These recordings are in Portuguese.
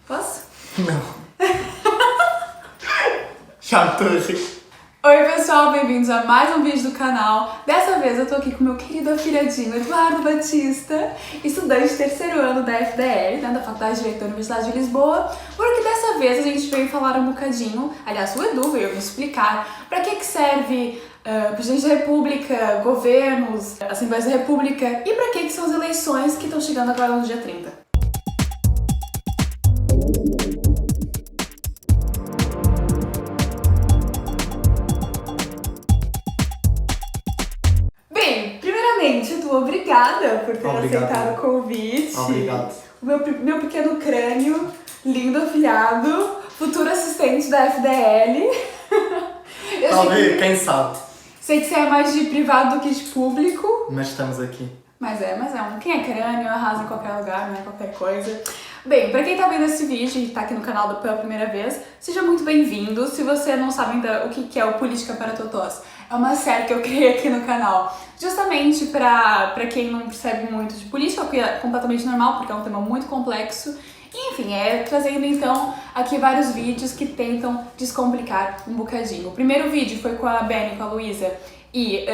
Posso? Não. Já me estou a rir. Oi pessoal, bem-vindos a mais um vídeo do canal. Dessa vez eu tô aqui com meu querido afilhadinho Eduardo Batista, estudante de terceiro ano da FDL, da Faculdade de Direito da Universidade de Lisboa, porque dessa vez a gente veio falar um bocadinho, aliás o Edu veio me explicar para que serve Presidente da República, governos, Assembleias da República e para que são as eleições que estão chegando agora no dia 30. Edu, obrigada por ter aceitado o convite. Obrigado. O meu pequeno crânio, lindo afilhado, futuro assistente da FDL. Talvez, quem sabe. Sei que você é mais de privado do que de público. Mas estamos aqui. Mas é quem é crânio, arrasa em qualquer lugar, não é qualquer coisa. Bem, pra quem tá vendo esse vídeo e tá aqui no canal pela primeira vez, seja muito bem-vindo. Se você não sabe ainda o que é o Política para Totós, é uma série que eu criei aqui no canal justamente pra quem não percebe muito de política, o que é completamente normal, porque é um tema muito complexo. E, enfim, trazendo então aqui vários vídeos que tentam descomplicar um bocadinho. O primeiro vídeo foi com a Beni, com a Luísa, e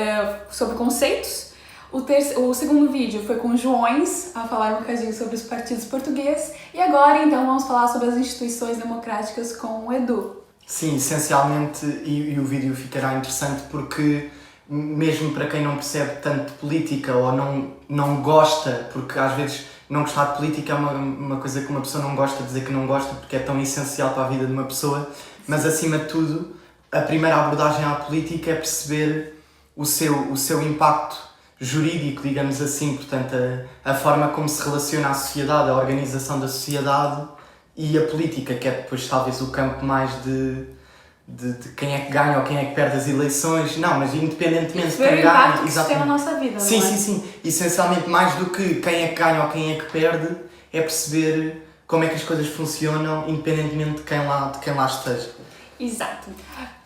sobre conceitos. O segundo vídeo foi com o Joões, a falar um bocadinho sobre os partidos portugueses. E agora, então, vamos falar sobre as instituições democráticas com o Edu. Sim, essencialmente, e o vídeo ficará interessante porque, mesmo para quem não percebe tanto de política ou não gosta, porque às vezes não gostar de política é uma coisa que uma pessoa não gosta de dizer que não gosta porque é tão essencial para a vida de uma pessoa, mas acima de tudo, a primeira abordagem à política é perceber o seu impacto jurídico, digamos assim, portanto a forma como se relaciona a sociedade, a organização da sociedade e a política, que é depois talvez o campo mais de quem é que ganha ou quem é que perde as eleições. Não, mas independentemente de quem ganha, que isso tem na nossa vida, sim, não é? Sim. Essencialmente, mais do que quem é que ganha ou quem é que perde, é perceber como é que as coisas funcionam, independentemente de quem lá esteja. Exato.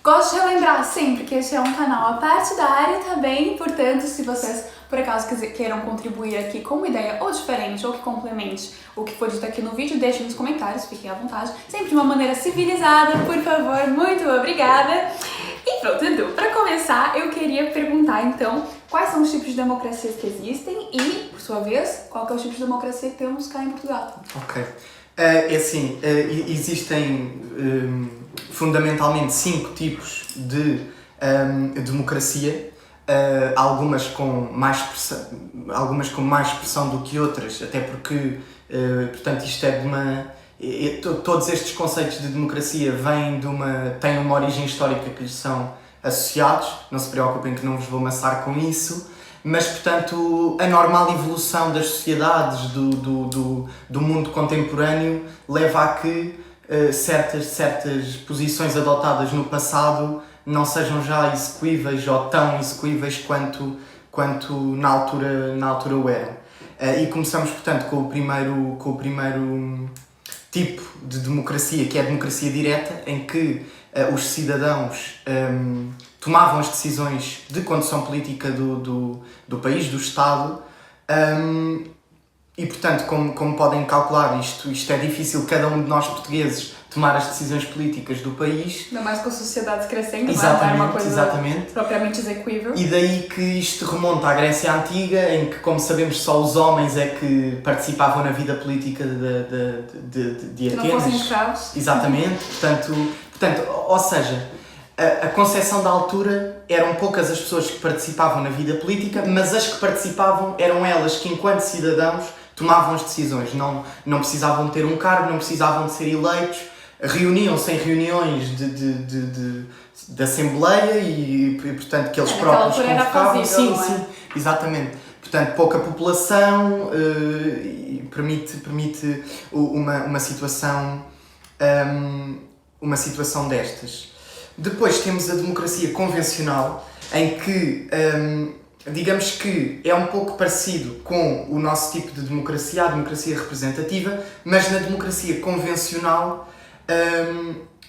Gosto de relembrar sempre que este é um canal apartidário também, portanto, se vocês por acaso queiram contribuir aqui com uma ideia ou diferente ou que complemente o que for dito aqui no vídeo, deixem nos comentários, fiquem à vontade. Sempre de uma maneira civilizada, por favor, muito obrigada. E pronto, Edu, para começar, eu queria perguntar então quais são os tipos de democracias que existem e, por sua vez, qual que é o tipo de democracia que temos cá em Portugal. Ok. Existem fundamentalmente 5 tipos de democracia, algumas com mais expressão do que outras, até porque, portanto, isto é de uma... Todos estes conceitos de democracia têm uma origem histórica que lhes são associados, não se preocupem que não vos vou amassar com isso, mas, portanto, a normal evolução das sociedades, do mundo contemporâneo, leva a que certas posições adotadas no passado não sejam já execuíveis ou tão execuíveis quanto na altura o eram. E começamos, portanto, com o primeiro tipo de democracia, que é a democracia direta, em que os cidadãos tomavam as decisões de condução política do país, do Estado, e, portanto, como podem calcular, isto é difícil cada um de nós portugueses tomar as decisões políticas do país. Ainda mais com a sociedade crescendo, não é uma coisa propriamente execuível. E daí que isto remonta à Grécia Antiga, em que, como sabemos, só os homens é que participavam na vida política de Atenas. Que não fossem escravos. Exatamente. Portanto, ou seja, a concepção da altura eram poucas as pessoas que participavam na vida política, mas as que participavam eram elas que, enquanto cidadãos, tomavam as decisões. Não precisavam ter um cargo, não precisavam de ser eleitos, reuniam-se em reuniões de Assembleia e, portanto, que eles próprios convocavam. Sim, exatamente. Portanto, pouca população e permite uma situação destas. Depois temos a democracia convencional, em que, digamos que é um pouco parecido com o nosso tipo de democracia, a democracia representativa, mas na democracia convencional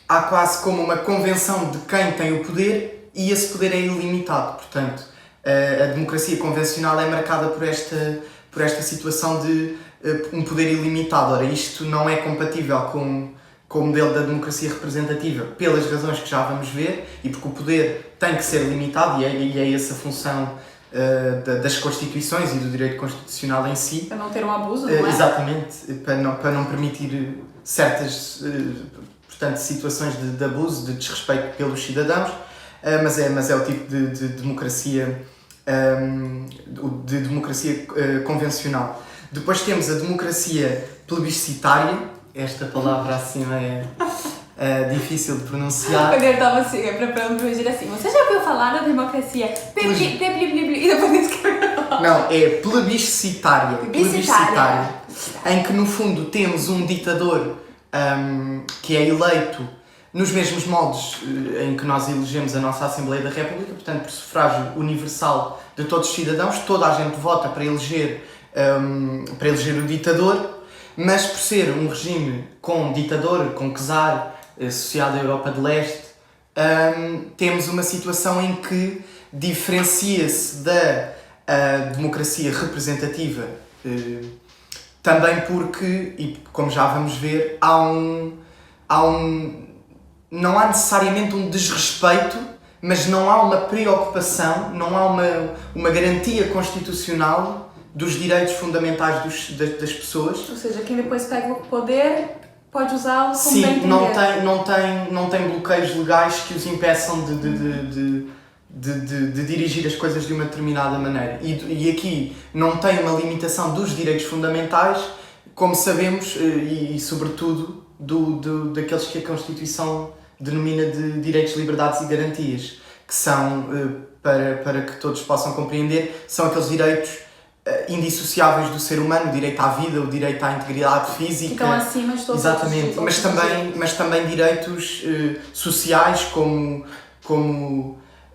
há quase como uma convenção de quem tem o poder e esse poder é ilimitado. Portanto, a democracia convencional é marcada por esta situação de um poder ilimitado. Ora, isto não é compatível com o modelo da democracia representativa pelas razões que já vamos ver e porque o poder tem que ser limitado e é essa a função das Constituições e do direito constitucional em si. Para não ter um abuso, não é? Exatamente, para não permitir certas portanto, situações de abuso, de desrespeito pelos cidadãos, mas é o tipo de democracia, convencional. Depois temos a democracia plebiscitária, esta palavra assim é difícil de pronunciar. Quando eu estava assim, preparando para dizer assim, você já ouviu falar da democracia e depois escreveu? Não, é plebiscitária, em que no fundo temos um ditador que é eleito nos mesmos moldes em que nós elegemos a nossa Assembleia da República, portanto por sufrágio universal de todos os cidadãos, toda a gente vota para eleger o ditador, mas por ser um regime com ditador, com czar, associado à Europa de Leste, temos uma situação em que diferencia-se da democracia representativa, também porque, e como já vamos ver, não há necessariamente um desrespeito, mas não há uma preocupação, não há uma garantia constitucional dos direitos fundamentais das pessoas. Ou seja, quem depois pega o poder pode usá-lo como sim, bem entender. não tem bloqueios legais que os impeçam de dirigir as coisas de uma determinada maneira. E aqui não tem uma limitação dos direitos fundamentais, como sabemos, e sobretudo daqueles que a Constituição denomina de direitos, liberdades e garantias, que são, para que todos possam compreender, são aqueles direitos indissociáveis do ser humano, o direito à vida, o direito à integridade física. Ficam acima de todos. Exatamente, mas também direitos sociais, como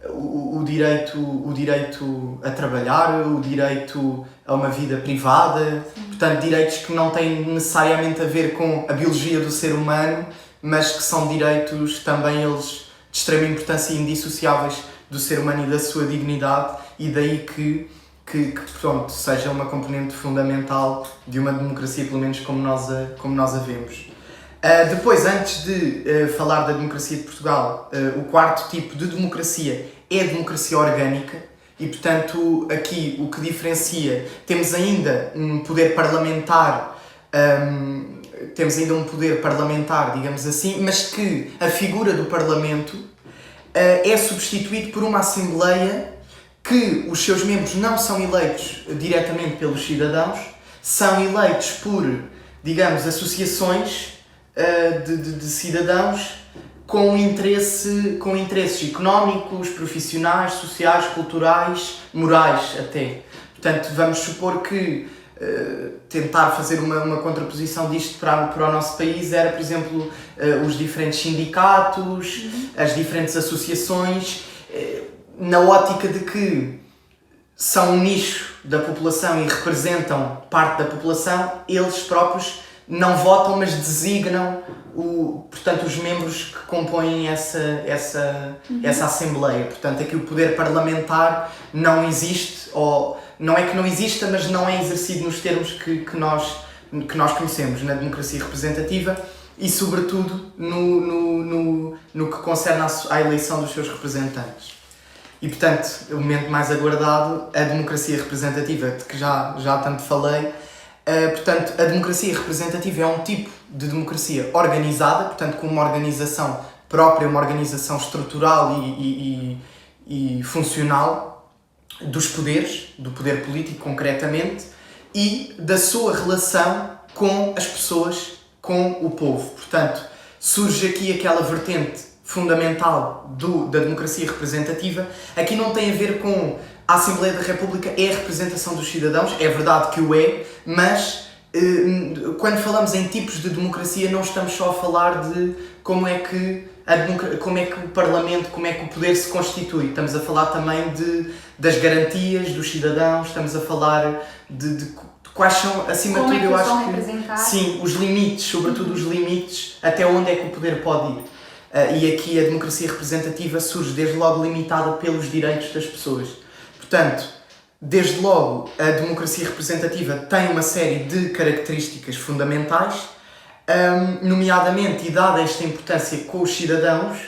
o direito a trabalhar, o direito a uma vida privada. Sim. Portanto, direitos que não têm necessariamente a ver com a biologia do ser humano, mas que são direitos também eles de extrema importância e indissociáveis do ser humano e da sua dignidade, e daí que pronto, seja uma componente fundamental de uma democracia, pelo menos como nós a vemos. Depois, antes de falar da democracia de Portugal, o quarto tipo de democracia é a democracia orgânica e, portanto, aqui o que diferencia, temos ainda um poder parlamentar, digamos assim, mas que a figura do Parlamento é substituído por uma Assembleia que os seus membros não são eleitos diretamente pelos cidadãos, são eleitos por, digamos, associações de cidadãos com interesses económicos, profissionais, sociais, culturais, morais até. Portanto, vamos supor que tentar fazer uma contraposição disto para o nosso país era, por exemplo, os diferentes sindicatos, as diferentes associações, na ótica de que são um nicho da população e representam parte da população, eles próprios não votam, mas designam portanto, os membros que compõem essa Assembleia. Portanto, aqui o poder parlamentar não existe, ou não é que não exista, mas não é exercido nos termos que nós conhecemos na democracia representativa e, sobretudo, no que concerne à eleição dos seus representantes. E, portanto, o momento mais aguardado, a democracia representativa, de que já tanto falei. Portanto, a democracia representativa é um tipo de democracia organizada, portanto, com uma organização própria, uma organização estrutural e funcional dos poderes, do poder político concretamente, e da sua relação com as pessoas, com o povo. Portanto, surge aqui aquela vertente fundamental da democracia representativa. Aqui não tem a ver com a Assembleia da República é a representação dos cidadãos, é verdade que o é, mas quando falamos em tipos de democracia não estamos só a falar de como é que o Parlamento, como é que o poder se constitui. Estamos a falar também das garantias dos cidadãos, estamos a falar de quais são, acima de tudo, eu acho que sim, os limites, sobretudo os limites, até onde é que o poder pode ir. E aqui a democracia representativa surge desde logo limitada pelos direitos das pessoas. Portanto, Desde logo, a democracia representativa tem uma série de características fundamentais, nomeadamente, e dada esta importância com os cidadãos,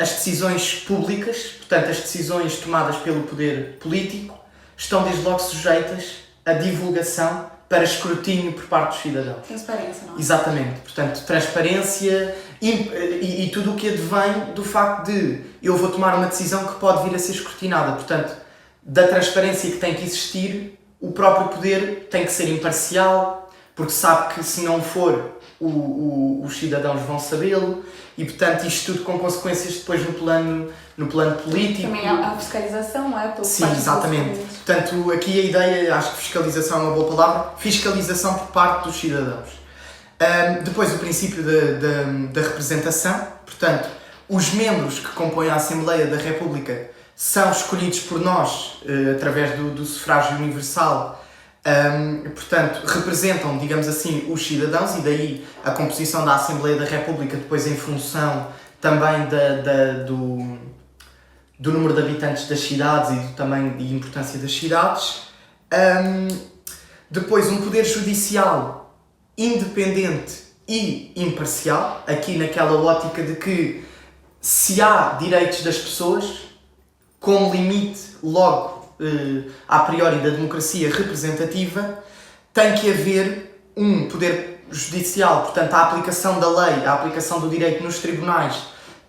as decisões públicas, portanto as decisões tomadas pelo poder político, estão desde logo sujeitas à divulgação para escrutínio por parte dos cidadãos. Transparência, não é? Exatamente. Portanto, transparência e tudo o que advém do facto de eu vou tomar uma decisão que pode vir a ser escrutinada. Portanto, da transparência que tem que existir, o próprio poder tem que ser imparcial, porque sabe que se não for, os cidadãos vão sabê-lo, e portanto isto tudo com consequências depois no plano político. Também a fiscalização, não é? Sim, exatamente. Portanto, aqui a ideia, acho que fiscalização é uma boa palavra, fiscalização por parte dos cidadãos. Depois o princípio da representação, portanto, os membros que compõem a Assembleia da República são escolhidos por nós, através do sufrágio universal, portanto, representam, digamos assim, os cidadãos, e daí a composição da Assembleia da República, depois em função também do número de habitantes das cidades e do tamanho e importância das cidades. Depois, um poder judicial independente e imparcial, aqui naquela ótica de que se há direitos das pessoas, como limite logo a priori da democracia representativa, tem que haver um poder judicial, portanto a aplicação da lei, a aplicação do direito nos tribunais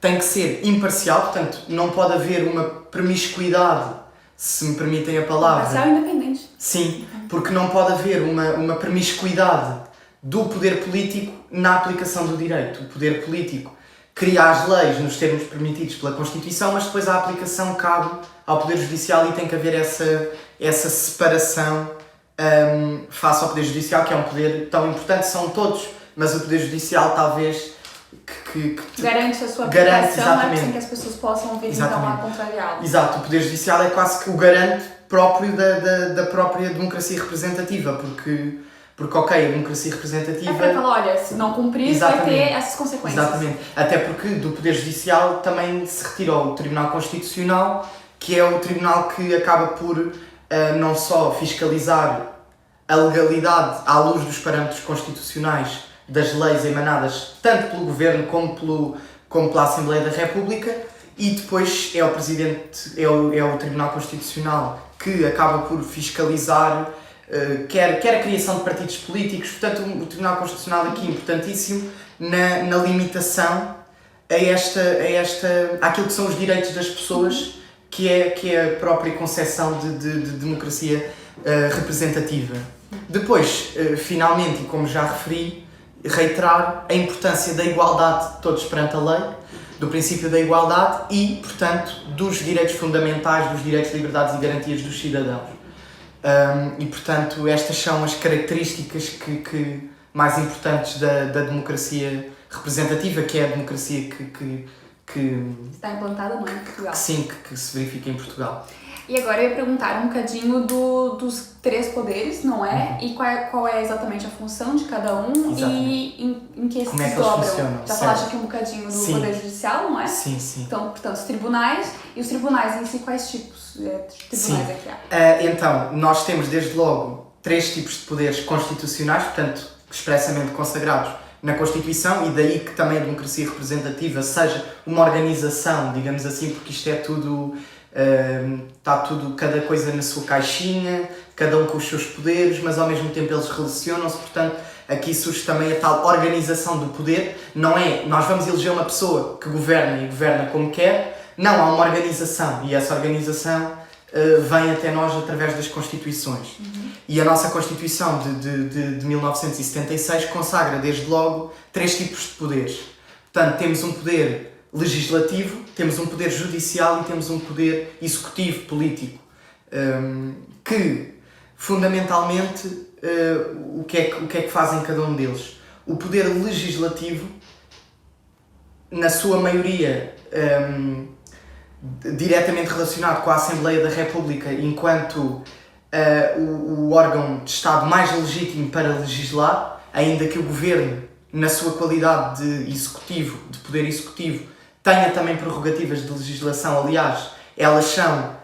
tem que ser imparcial, portanto não pode haver uma promiscuidade, se me permitem a palavra. Imparcial e independente. Sim, porque não pode haver uma promiscuidade do poder político na aplicação do direito. O poder político cria as leis nos termos permitidos pela Constituição, mas depois a aplicação cabe ao Poder Judicial e tem que haver essa separação face ao Poder Judicial, que é um poder tão importante, são todos, mas o Poder Judicial talvez que garante a sua garante, aplicação, sem que as pessoas possam vir então a contrariá-lo. Exato, o Poder Judicial é quase que o garante próprio da própria democracia representativa, porque ok, a democracia representativa... É para falar, olha, se não cumprir, vai ter essas consequências. Exatamente. Até porque do Poder Judicial também se retirou o Tribunal Constitucional, que é o tribunal que acaba por não só fiscalizar a legalidade à luz dos parâmetros constitucionais das leis emanadas tanto pelo Governo como pela Assembleia da República, e depois é o Presidente, é o Tribunal Constitucional que acaba por fiscalizar quer a criação de partidos políticos. Portanto, o Tribunal Constitucional aqui é importantíssimo na limitação àquilo que são os direitos das pessoas, que é a própria concepção de democracia representativa. Depois, finalmente, e como já referi, reiterar a importância da igualdade de todos perante a lei, do princípio da igualdade e, portanto, dos direitos fundamentais, dos direitos, liberdades e garantias dos cidadãos. E, portanto, estas são as características que mais importantes da democracia representativa, que é a democracia que está implantada, não é, em Portugal. Sim, que se verifica em Portugal. E agora eu ia perguntar um bocadinho dos três poderes, não é? E qual é exatamente a função de cada um. Exatamente. E em que Como é se que eles dobram. funcionam? Já Certo. falaste aqui um bocadinho do Sim. Poder Judicial, não é? Sim, sim. Então, portanto, os tribunais. E os tribunais em si, quais tipos de tribunais Sim. é que há? Então, nós temos desde logo 3 tipos de poderes constitucionais, portanto, expressamente consagrados na Constituição, e daí que também a democracia representativa seja uma organização, digamos assim, porque isto é tudo, está tudo, cada coisa na sua caixinha, cada um com os seus poderes, mas ao mesmo tempo eles relacionam-se, portanto, aqui surge também a tal organização do poder. Não é, nós vamos eleger uma pessoa que governa e governa como quer, não, há uma organização, e essa organização vem até nós através das Constituições. E a nossa Constituição de 1976 consagra desde logo 3 tipos de poderes. Portanto, temos um poder legislativo, temos um poder judicial e temos um poder executivo político, que fundamentalmente o que é que fazem cada um deles? O poder legislativo, na sua maioria diretamente relacionado com a Assembleia da República enquanto o órgão de Estado mais legítimo para legislar, ainda que o Governo, na sua qualidade de executivo, de poder executivo, tenha também prerrogativas de legislação. Aliás, elas são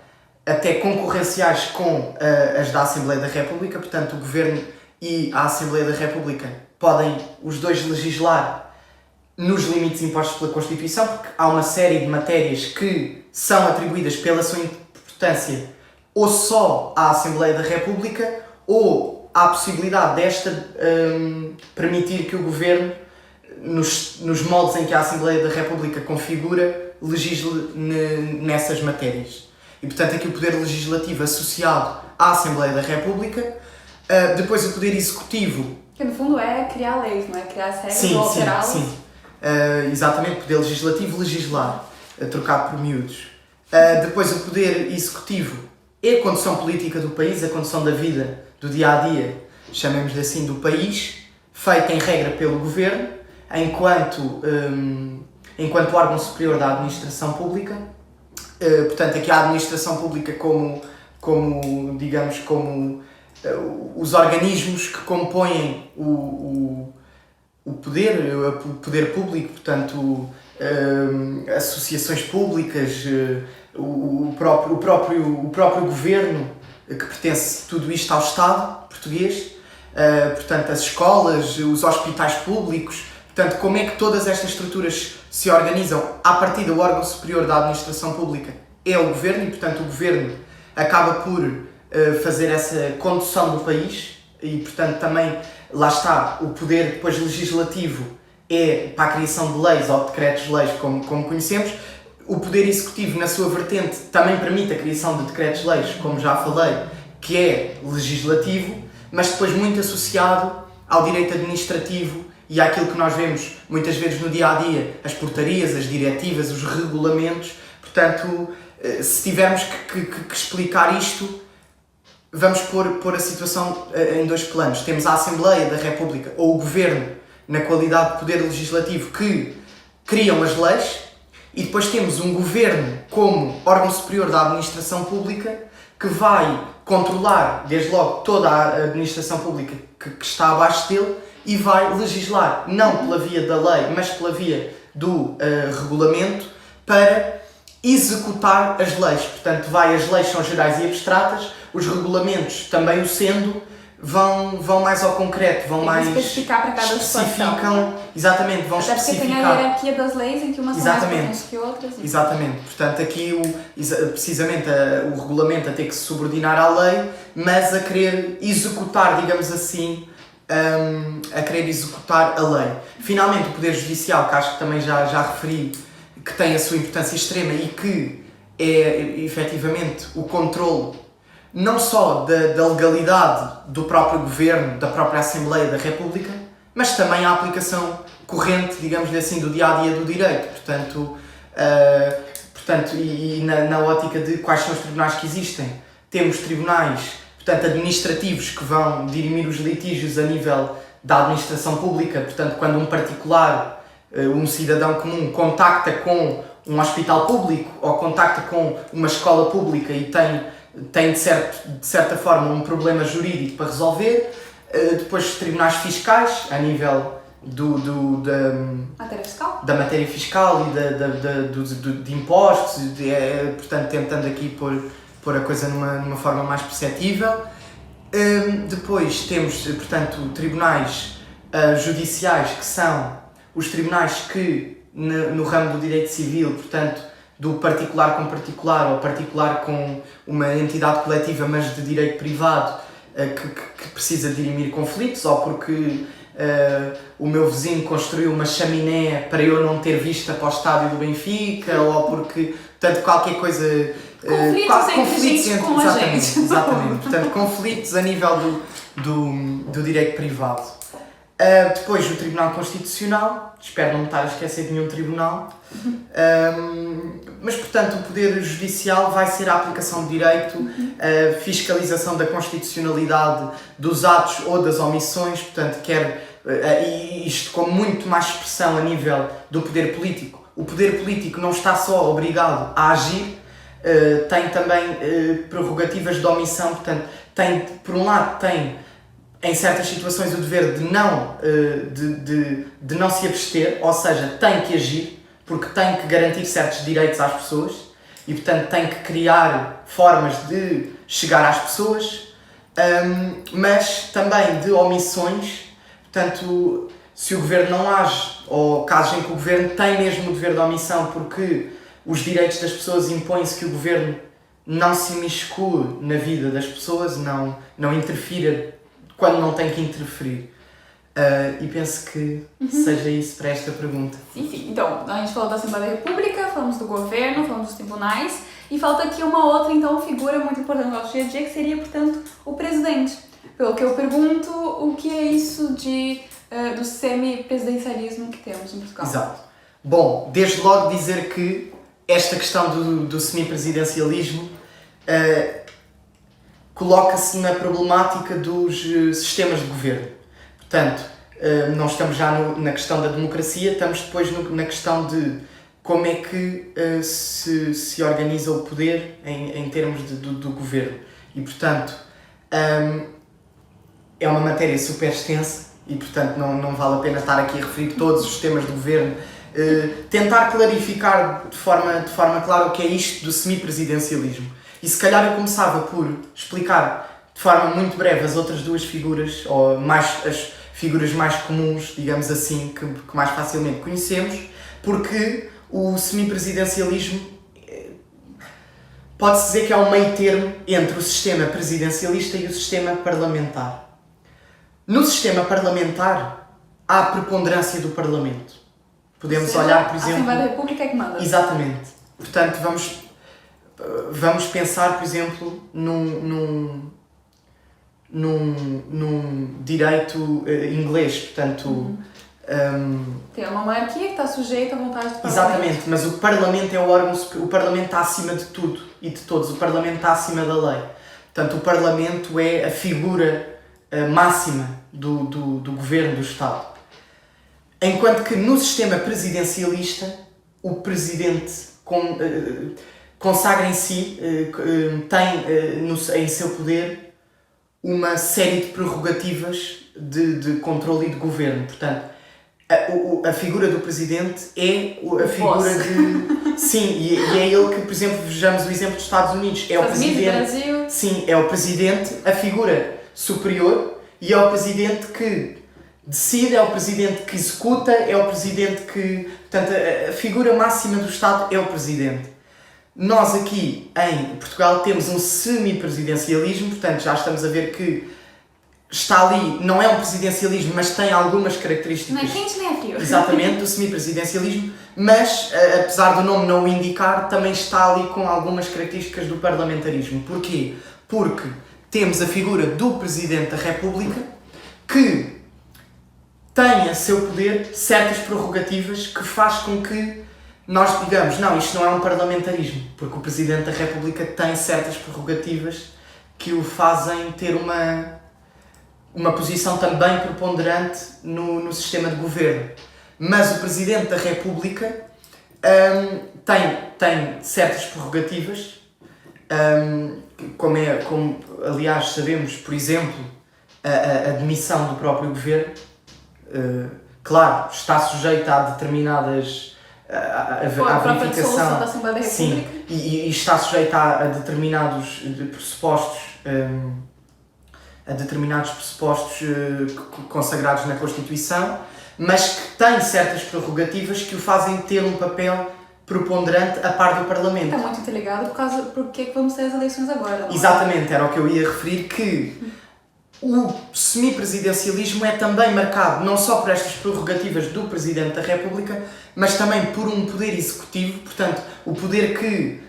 até concorrenciais com as da Assembleia da República, portanto o Governo e a Assembleia da República podem os dois legislar nos limites impostos pela Constituição, porque há uma série de matérias que são atribuídas pela sua importância ou só à Assembleia da República, ou há a possibilidade desta permitir que o Governo, nos moldes em que a Assembleia da República configura, legisle nessas matérias. E, portanto, aqui o Poder Legislativo associado à Assembleia da República, depois o Poder Executivo... Que, no fundo, é criar leis, não é? Criar as regras Sim, ou alterá-las. sim. Exatamente, Poder Legislativo, legislar, trocado por miúdos. Depois o Poder Executivo é a condução política do país, a condução da vida, do dia-a-dia, chamemos-lhe assim, do país, feita em regra pelo Governo, enquanto órgão superior da administração pública. Portanto, aqui a administração pública como os organismos que compõem o poder público, portanto, associações públicas, o próprio governo, que pertence tudo isto ao Estado português, portanto, as escolas, os hospitais públicos. Portanto, como é que todas estas estruturas se organizam? A partir do órgão superior da administração pública é o Governo e, portanto, o Governo acaba por fazer essa condução do país e, portanto, também, lá está, o poder depois legislativo é para a criação de leis ou de decretos-leis, como conhecemos. O Poder Executivo, na sua vertente, também permite a criação de decretos-leis, como já falei, que é legislativo, mas depois muito associado ao direito administrativo e àquilo que nós vemos muitas vezes no dia-a-dia, as portarias, as diretivas, os regulamentos. Portanto, se tivermos que explicar isto, vamos pôr a situação em dois planos. Temos a Assembleia da República, ou o Governo, na qualidade de poder legislativo, que criam as leis, e depois temos um Governo como órgão superior da administração pública, que vai controlar, desde logo, toda a administração pública que está abaixo dele, e vai legislar, não pela via da lei, mas pela via do regulamento, para executar as leis. Portanto, as leis são gerais e abstratas, os regulamentos, também o sendo, vão mais ao concreto, vão mais... especificar para cada situação. Exatamente, vão até especificar. Até porque tem a hierarquia das leis em que umas são mais potentes que outras. Exatamente. Portanto, aqui precisamente o regulamento a ter que se subordinar à lei, mas a querer executar, digamos assim, a lei. Finalmente, o Poder Judicial, que acho que também já referi, que tem a sua importância extrema e que é, efetivamente, o controle não só da legalidade do próprio Governo, da própria Assembleia da República, mas também a aplicação corrente, digamos assim, do dia-a-dia do direito. Portanto, na ótica de quais são os tribunais que existem, temos tribunais, portanto, administrativos, que vão dirimir os litígios a nível da administração pública. Portanto, quando um particular, um cidadão comum, contacta com um hospital público ou contacta com uma escola pública e tem de certa forma um problema jurídico para resolver. Depois os tribunais fiscais, a nível da matéria fiscal e de impostos, portanto tentando aqui pôr a coisa numa forma mais perceptível. Depois temos, portanto, tribunais judiciais, que são os tribunais que no ramo do direito civil, portanto, do particular com particular ou particular com uma entidade coletiva, mas de direito privado, que precisa dirimir conflitos, ou porque o meu vizinho construiu uma chaminé para eu não ter vista para o estádio do Benfica, ou porque, portanto, qualquer coisa... conflitos com a gente. Exatamente. Portanto, conflitos a nível do direito privado. Depois o Tribunal Constitucional, espero não me estar a esquecer de nenhum tribunal, mas, portanto, o Poder Judicial vai ser a aplicação de direito, a fiscalização da constitucionalidade dos atos ou das omissões, portanto, isto com muito mais expressão a nível do poder político. O poder político não está só obrigado a agir, tem também prerrogativas de omissão, portanto, por um lado tem em certas situações o dever de não se abster, ou seja, tem que agir, porque tem que garantir certos direitos às pessoas, e, portanto, tem que criar formas de chegar às pessoas, mas também de omissões. Portanto, se o governo não age, ou casos em que o governo tem mesmo o dever de omissão porque os direitos das pessoas impõem-se que o governo não se imiscue na vida das pessoas, não interfira quando não tem que interferir. E penso que seja isso para esta pergunta. Enfim, então, a gente falou da Assembleia da República, falamos do governo, falamos dos tribunais, e falta aqui uma outra, então, figura muito importante no nosso dia a dia, que seria, portanto, o presidente. Pelo que eu pergunto, o que é isso do semi-presidencialismo que temos em Portugal? Exato. Bom, desde logo dizer que esta questão do semi-presidencialismo coloca-se na problemática dos sistemas de governo. Portanto, não estamos já na questão da democracia, estamos depois na questão de como é que se organiza o poder em termos do governo. E, portanto, é uma matéria super extensa e, portanto, não vale a pena estar aqui a referir todos os sistemas de governo. Tentar clarificar de forma clara o que é isto do semipresidencialismo. E se calhar eu começava por explicar de forma muito breve as outras duas figuras, ou as figuras mais comuns, digamos assim, que mais facilmente conhecemos, porque o semipresidencialismo pode-se dizer que é um meio termo entre o sistema presidencialista e o sistema parlamentar. No sistema parlamentar há a preponderância do Parlamento. Podemos olhar, por exemplo... A Assembleia da República é que manda. Exatamente. Portanto, vamos pensar, por exemplo, num direito inglês. Portanto... Tem uma monarquia que está sujeita à vontade do Parlamento. Exatamente, mas o Parlamento é o órgão... O Parlamento está acima de tudo e de todos. O Parlamento está acima da lei. Portanto, o Parlamento é a figura máxima do governo do Estado. Enquanto que no sistema presidencialista, o Presidente consagra em si, tem em seu poder uma série de prerrogativas de controle e de governo. Portanto, a figura do Presidente é a figura de... Sim, e é ele que, por exemplo, vejamos o exemplo dos Estados Unidos. É o Presidente... Brasil. Sim, é o Presidente, a figura superior, e é o Presidente que decide, é o Presidente que executa, é o Presidente que... Portanto, a figura máxima do Estado é o Presidente. Nós aqui, em Portugal, temos um semi-presidencialismo, portanto, já estamos a ver que está ali, não é um presidencialismo, mas tem algumas características... Não é quente nem é frio. Exatamente, do semi-presidencialismo, mas, apesar do nome não o indicar, também está ali com algumas características do parlamentarismo. Porquê? Porque temos a figura do Presidente da República, que tem a seu poder certas prerrogativas que faz com que nós digamos, não, isto não é um parlamentarismo, porque o Presidente da República tem certas prerrogativas que o fazem ter uma posição também preponderante no sistema de governo. Mas o Presidente da República tem certas prerrogativas, como aliás sabemos, por exemplo, a demissão do próprio governo. Claro, está sujeita a determinadas... a verificação da Assembleia da República. Sim, e está sujeita a determinados pressupostos, consagrados na Constituição, mas que tem certas prerrogativas que o fazem ter um papel preponderante a par do Parlamento. Está muito interligado porque é que vamos ter as eleições agora. Não é? Exatamente, era o que eu ia referir, que o semipresidencialismo é também marcado não só por estas prerrogativas do Presidente da República, mas também por um poder executivo, portanto, o poder que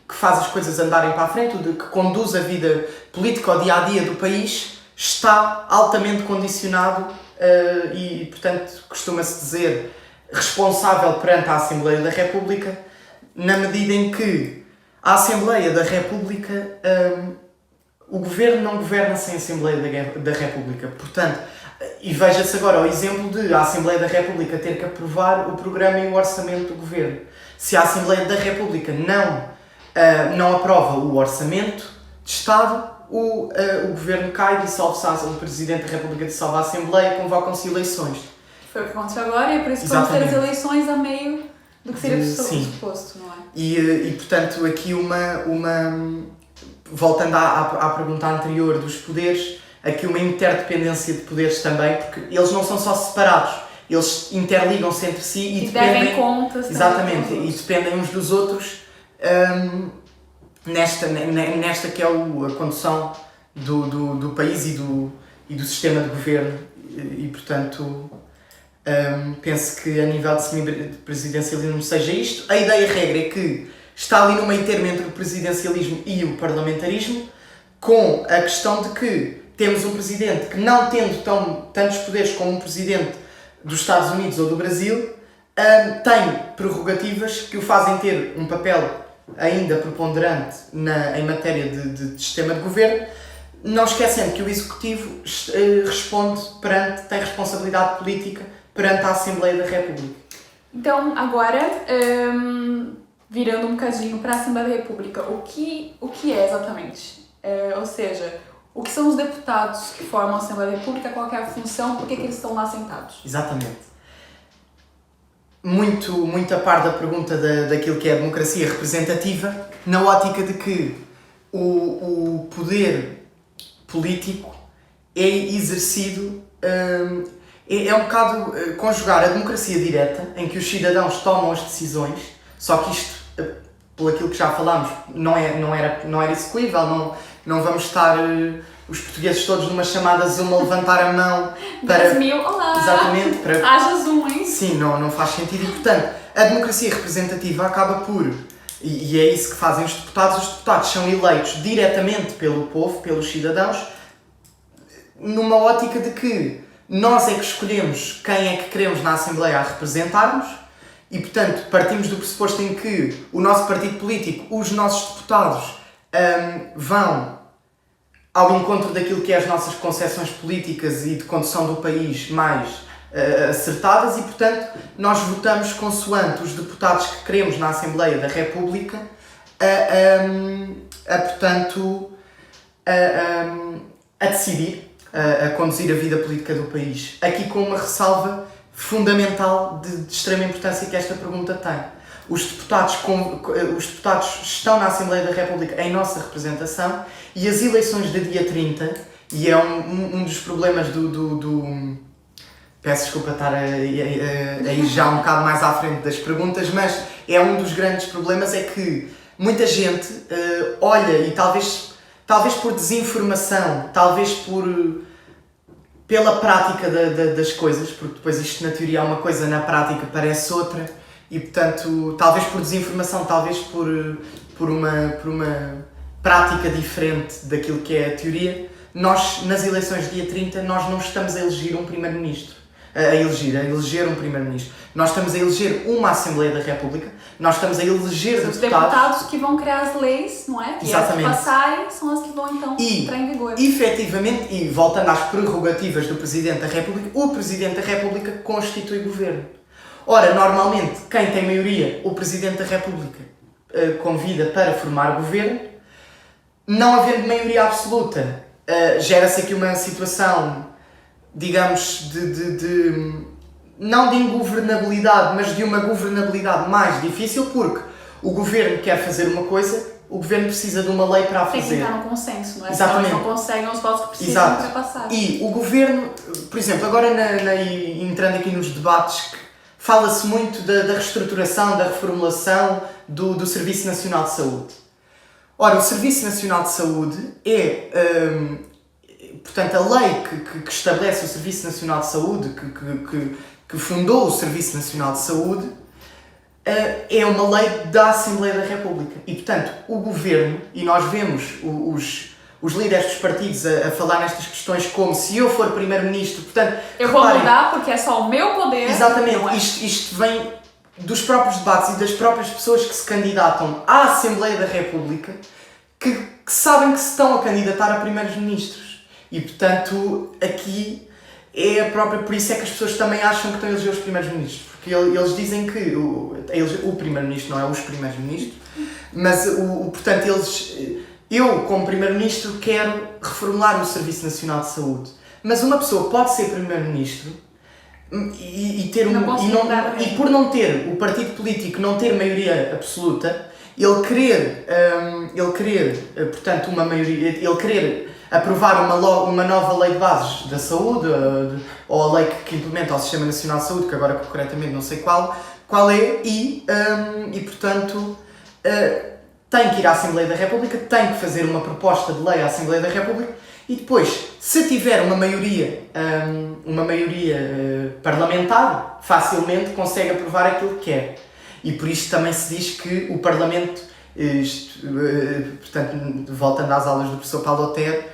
faz as coisas andarem para a frente, que conduz a vida política ao dia-a-dia do país, está altamente condicionado e, portanto, costuma-se dizer responsável perante a Assembleia da República, na medida em que a Assembleia da República, o Governo não governa sem a Assembleia da República. Portanto, e veja-se agora o exemplo de a Assembleia da República ter que aprovar o programa e o orçamento do Governo. Se a Assembleia da República não aprova o orçamento de Estado, o Governo cai, dissolve-se, o Presidente da República dissolve a Assembleia e convocam-se eleições. Foi o que aconteceu agora e é por isso que vamos ter as eleições a meio do que seria sim. suposto, não é? E portanto, aqui voltando à pergunta anterior dos poderes, aqui uma interdependência de poderes também, porque eles não são só separados, eles interligam-se entre si e dependem... devem contas. Exatamente, e dependem uns dos outros nesta que é a condução do país e do sistema de governo. E portanto, penso que a nível de semipresidencialismo seja isto. A ideia-regra é que está ali no meio termo entre o presidencialismo e o parlamentarismo, com a questão de que temos um presidente que, não tendo tantos poderes como um presidente dos Estados Unidos ou do Brasil, tem prerrogativas que o fazem ter um papel ainda preponderante em matéria de sistema de governo, não esquecendo que o Executivo tem responsabilidade política perante a Assembleia da República. Então, agora, virando um bocadinho para a Assembleia da República, o que é exatamente? Ou seja, o que são os deputados que formam a Assembleia da República, qual é a função, por que eles estão lá sentados? Exatamente. Muito a par da pergunta daquilo que é a democracia representativa, na ótica de que o poder político é exercido, é um bocado conjugar a democracia direta, em que os cidadãos tomam as decisões, só que isto, por aquilo que já falámos, não era execuível, não vamos estar os portugueses todos numa chamada Zoom a levantar a mão para... 10.000, olá! Exatamente, para... Haja Zoom, hein? Sim, não faz sentido e, portanto, a democracia representativa acaba por, e é isso que fazem os deputados são eleitos diretamente pelo povo, pelos cidadãos, numa ótica de que nós é que escolhemos quem é que queremos na Assembleia a representar-nos e, portanto, partimos do pressuposto em que o nosso partido político, os nossos deputados, vão ao encontro daquilo que é as nossas concepções políticas e de condução do país mais acertadas e, portanto, nós votamos consoante os deputados que queremos na Assembleia da República a decidir, a conduzir a vida política do país. Aqui com uma ressalva fundamental de extrema importância que esta pergunta tem. Os deputados estão na Assembleia da República em nossa representação e as eleições de dia 30, e é um dos problemas peço desculpa estar a ir já um bocado mais à frente das perguntas, mas é um dos grandes problemas é que muita gente olha e talvez por desinformação, talvez pela prática das coisas, porque depois isto na teoria é uma coisa, na prática parece outra, e portanto, talvez por desinformação, talvez por uma prática diferente daquilo que é a teoria, nós, nas eleições de dia 30, nós não estamos a eleger um primeiro-ministro, a eleger um primeiro-ministro. Nós estamos a eleger uma Assembleia da República, nós estamos a eleger os deputados que vão criar as leis, não é? E as que passarem são as que vão então entrar em vigor. E, efetivamente, e voltando às prerrogativas do Presidente da República, o Presidente da República constitui governo. Ora, normalmente, quem tem maioria, o Presidente da República, convida para formar governo. Não havendo maioria absoluta, gera-se aqui uma situação, digamos, não de ingovernabilidade, mas de uma governabilidade mais difícil, porque o governo quer fazer uma coisa, o governo precisa de uma lei para a fazer. Tem que entrar no consenso, não é? Exatamente. Senão eles não conseguem os votos que precisam para passar. E o governo, por exemplo, agora entrando aqui nos debates, fala-se muito da reestruturação, da reformulação do Serviço Nacional de Saúde. Ora, o Serviço Nacional de Saúde é, portanto, a lei que estabelece o Serviço Nacional de Saúde, que fundou o Serviço Nacional de Saúde, é uma lei da Assembleia da República. E, portanto, o Governo, e nós vemos os líderes dos partidos a falar nestas questões como se eu for Primeiro-Ministro, portanto... Eu vou mudar porque é só o meu poder. Exatamente, isto vem dos próprios debates e das próprias pessoas que se candidatam à Assembleia da República que sabem que se estão a candidatar a primeiros-ministros. E, portanto, aqui é a própria... Por isso é que as pessoas também acham que estão a eleger os primeiros-ministros. Porque eles dizem que... O primeiro-ministro não é os primeiros-ministros, mas, portanto, eu, como primeiro-ministro, quero reformular o Serviço Nacional de Saúde. Mas uma pessoa pode ser primeiro-ministro e por não ter o partido político não ter maioria absoluta, ele querer portanto uma maioria, ele querer aprovar uma nova lei de bases da saúde, ou a lei que implementa o Sistema Nacional de Saúde, que agora corretamente não sei qual é, e portanto tem que ir à Assembleia da República, tem que fazer uma proposta de lei à Assembleia da República, e depois, se tiver uma maioria parlamentar, facilmente consegue aprovar aquilo que quer. E por isso também se diz que o Parlamento, portanto, voltando às aulas do professor Paulo Otero,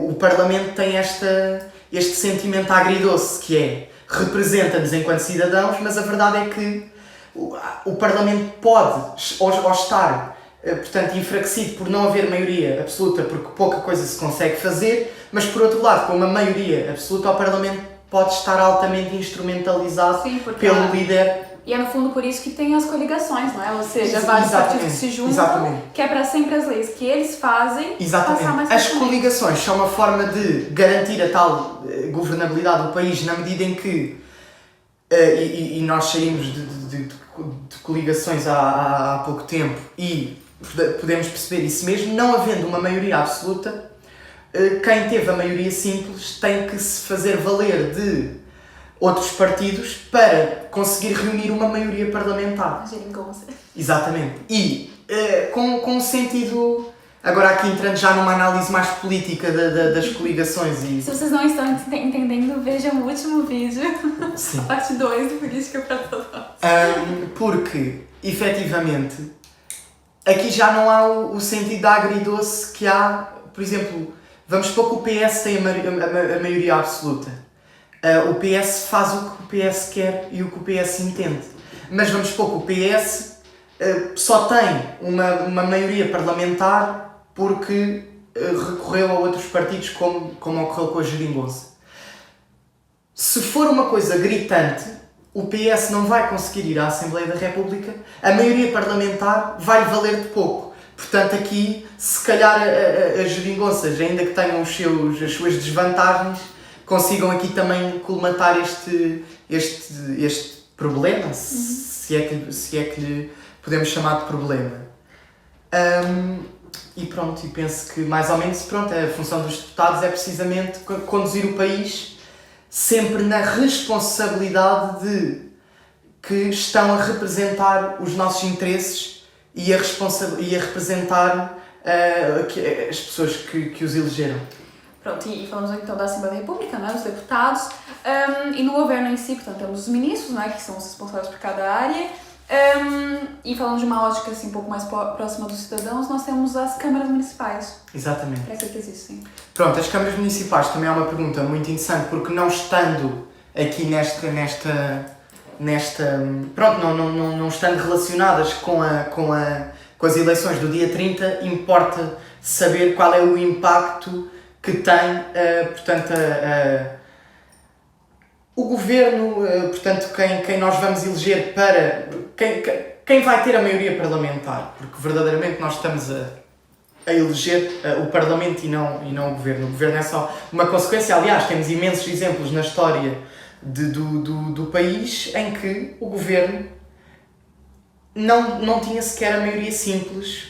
o Parlamento tem este sentimento agridoce, que é, representa-nos enquanto cidadãos, mas a verdade é que o Parlamento pode ou estar portanto, enfraquecido por não haver maioria absoluta, porque pouca coisa se consegue fazer, mas por outro lado, com uma maioria absoluta, o Parlamento pode estar altamente instrumentalizado pelo líder. E é no fundo por isso que tem as coligações, não é? Ou seja, vários partidos que se juntam, que é para sempre as leis que eles fazem passar mais. As coligações são uma forma de garantir a tal governabilidade do país, na medida em que e nós saímos de coligações há pouco tempo e podemos perceber isso mesmo, não havendo uma maioria absoluta, quem teve a maioria simples tem que se fazer valer de outros partidos para conseguir reunir uma maioria parlamentar. Geringonça. Exatamente. E com um sentido... Agora aqui entrando já numa análise mais política das coligações e... Se vocês não estão entendendo, vejam o último vídeo. Sim. A parte 2 do Política para Todos. Porque, efetivamente, aqui já não há o sentido da agridoce que há... Por exemplo, vamos supor que o PS tem a maioria absoluta. O PS faz o que o PS quer e o que o PS entende. Mas vamos supor que o PS só tem uma maioria parlamentar porque recorreu a outros partidos como ocorreu com a Geringonça. Se for uma coisa gritante, o PS não vai conseguir ir à Assembleia da República, a maioria parlamentar vai valer de pouco. Portanto, aqui, se calhar as geringonças, ainda que tenham as suas desvantagens, consigam aqui também colmatar este problema, se é que lhe podemos chamar de problema. E pronto, e penso que mais ou menos a função dos deputados é precisamente conduzir o país sempre na responsabilidade de que estão a representar os nossos interesses e a representar as pessoas que os elegeram. Pronto, e falamos então da Assembleia da República, né, dos deputados, e no governo em si, portanto, temos os ministros, né, que são os responsáveis por cada área, e falando de uma ótica assim, um pouco mais próxima dos cidadãos, nós temos as câmaras municipais. Exatamente. Para que existem. Pronto, as câmaras municipais também é uma pergunta muito interessante, porque não estando aqui pronto, não estando relacionadas com as eleições do dia 30, importa saber qual é o impacto que tem, portanto, o governo, portanto, quem nós vamos eleger para... Quem vai ter a maioria parlamentar, porque verdadeiramente nós estamos a eleger o Parlamento e não o Governo. O Governo é só uma consequência. Aliás, temos imensos exemplos na história do país em que o Governo não tinha sequer a maioria simples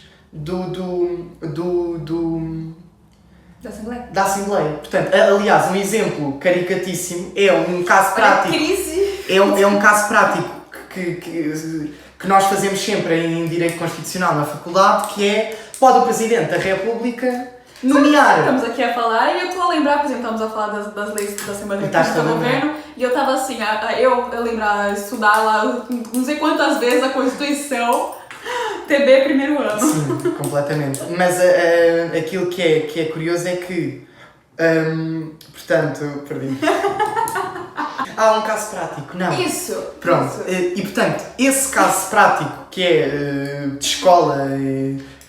da Assembleia. Portanto, aliás, um exemplo caricatíssimo é um caso prático. É um caso prático que nós fazemos sempre em Direito Constitucional na faculdade, que é: pode o Presidente da República nomear... Estamos aqui a falar e eu estou a lembrar, por exemplo, estamos a falar das leis da Assembleia da República do Governo, e eu estava assim, eu lembro a estudar lá não sei quantas vezes a Constituição, TB primeiro ano. Sim, completamente. Mas aquilo que é curioso é que, portanto, perdi. Um caso prático, não. Isso! Pronto, isso. E portanto, esse caso prático que é de escola,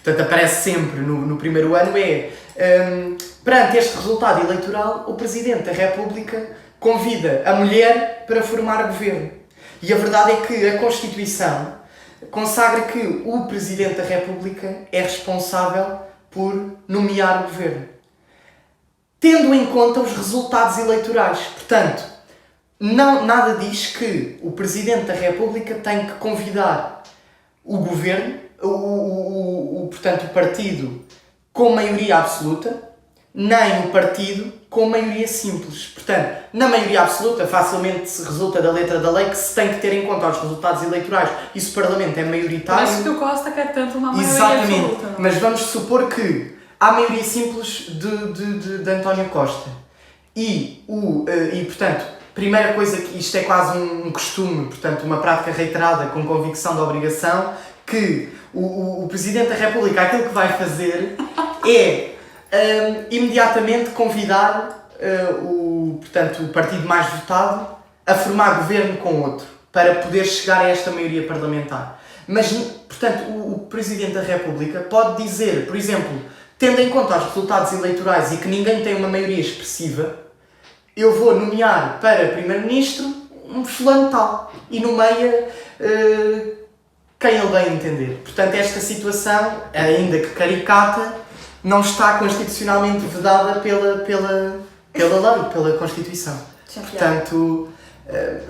portanto aparece sempre no primeiro ano, é perante este resultado eleitoral, o Presidente da República convida a mulher para formar governo. E a verdade é que a Constituição consagra que o Presidente da República é responsável por nomear o governo, tendo em conta os resultados eleitorais. Portanto, não, nada diz que o Presidente da República tem que convidar o governo, portanto, o partido com maioria absoluta, nem o partido com maioria simples. Portanto, na maioria absoluta, facilmente se resulta da letra da lei que se tem que ter em conta os resultados eleitorais e se o Parlamento é maioritário... Por isso que o Costa quer tanto uma maioria exatamente, absoluta. Não? Mas vamos supor que há maioria simples de António Costa. E, portanto, primeira coisa, que isto é quase um costume, portanto, uma prática reiterada com convicção de obrigação, que o Presidente da República, aquilo que vai fazer é imediatamente convidar portanto, o partido mais votado a formar governo com outro, para poder chegar a esta maioria parlamentar. Mas, portanto, o Presidente da República pode dizer, por exemplo, tendo em conta os resultados eleitorais e que ninguém tem uma maioria expressiva, eu vou nomear para Primeiro-Ministro um fulano tal e nomeia quem ele bem entender. Portanto, esta situação, ainda que caricata, não está constitucionalmente vedada pela lei, pela Constituição. Portanto,